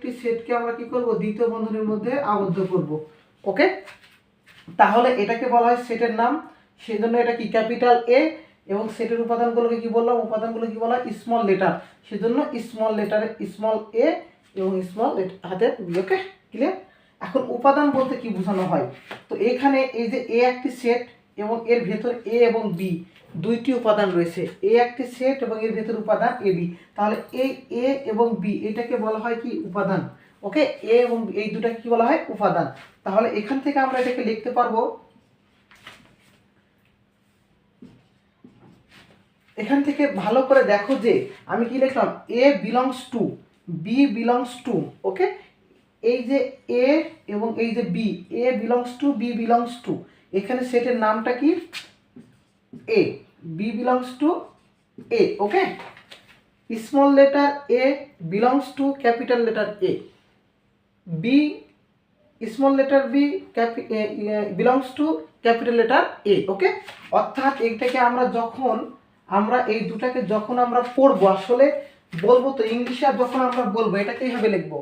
একটি সেটকে আমরা কি করব, দ্বিতীয় বন্ধনীর মধ্যে আবদ্ধ করব। ওকে, তাহলে এটাকে বলা হয় সেটের নাম, সেই জন্য এটা কি ক্যাপিটাল এ, এবং সেটের উপাদানগুলোকে কি বললাম, উপাদানগুলো কি বলা হয় স্মল লেটার, সেজন্য স্মল লেটারে স্মল এ এবং স্মল হাতের বি। ওকে, ক্লিয়ার। এখন উপাদান বলতে কি বোঝানো হয়, তো এখানে এই যে এ একটি সেট এবং এর ভেতর এ এবং বি দুইটি উপাদান রয়েছে, এ একটি সেট এবং এর ভেতর উপাদান এ বি, তাহলে এই এ এবং বি এটাকে বলা হয় কি উপাদান। ওকে, এ এবং এই দুটাকে কি বলা হয় উপাদান। তাহলে এখান থেকে আমরা এটাকে লিখতে পারবো, এখান থেকে ভালো করে দেখো যে আমি কি লিখলাম, A belongs to, B belongs to. Okay, এই যে এ এবং এই যে B, A belongs to, B belongs to, এখানে সেটের নামটা কি A, B belongs to A. Okay, small letter A belongs to capital letter A, B small letter B belongs to capital letter A. Okay, অর্থাৎ এইটাকে আমরা যখন আমরা এই দুটাকে যখন আমরা পড়বো, আসলে বলবো তো ইংলিশে, আর যখন আমরা বলবো এটাকে এইভাবে লিখবো,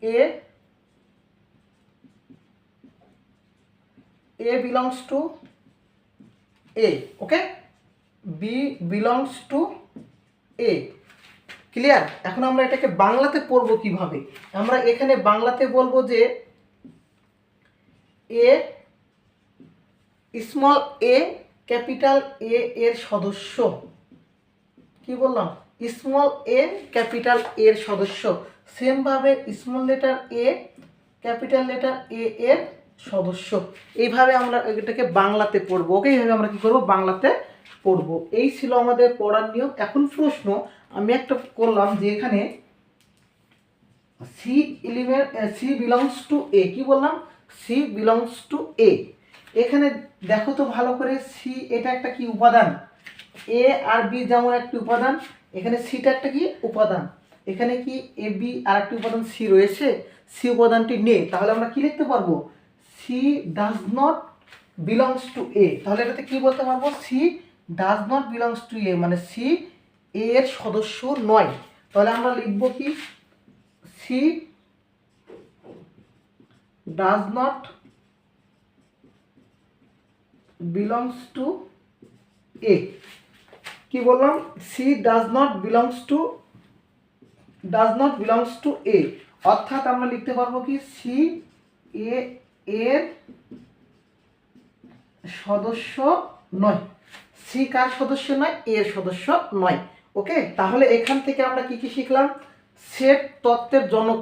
A belongs to A, okay, B belongs to A. Clear. এখন আমরা এটাকে বাংলাতে পড়বো কিভাবে, আমরা এখানে বাংলাতে বলবো যে a small A capital A এর সদস্য, কি বললাম, স্মল এ ক্যাপিটাল এর সদস্য, সেম ভাবে স্মল লেটার এ ক্যাপিটাল লেটার এ এর সদস্য, এইভাবে আমরা এটাকে বাংলাতে পড়বো। ওকে, এইভাবে আমরা কি করব, বাংলাতে পড়বো। এই ছিল আমাদের পড়ার নিয়ম। এখন প্রশ্ন আমি একটা করলাম যে এখানে C element, C belongs to A, কি বললাম, সি বিলংস টু এ। এখানে দেখো তো ভালো করে, সি এটা একটা কি উপাদান, এ আর বি যেমন একটি উপাদান, এখানে সিটা একটা কি উপাদান, এখানে কি এ বি আর একটি উপাদান সি রয়েছে, সি উপাদানটি নেই, তাহলে আমরা কি লিখতে পারবো, C does not belongs to A. তাহলে এটাতে কি বলতে পারবো, C does not belongs to A, মানে সি এ এর সদস্য নয়। তাহলে আমরা লিখব কি, C does not belongs to A. কি বললাম, C does not belongs to A, অর্থাৎ আমরা লিখতে পারবো কি, সি এ এর সদস্য নয়, সি কার সদস্য নয়, এর সদস্য নয়। ওকে, তাহলে এখান থেকে আমরা কি কি শিখলাম, সেট তত্ত্বের জনক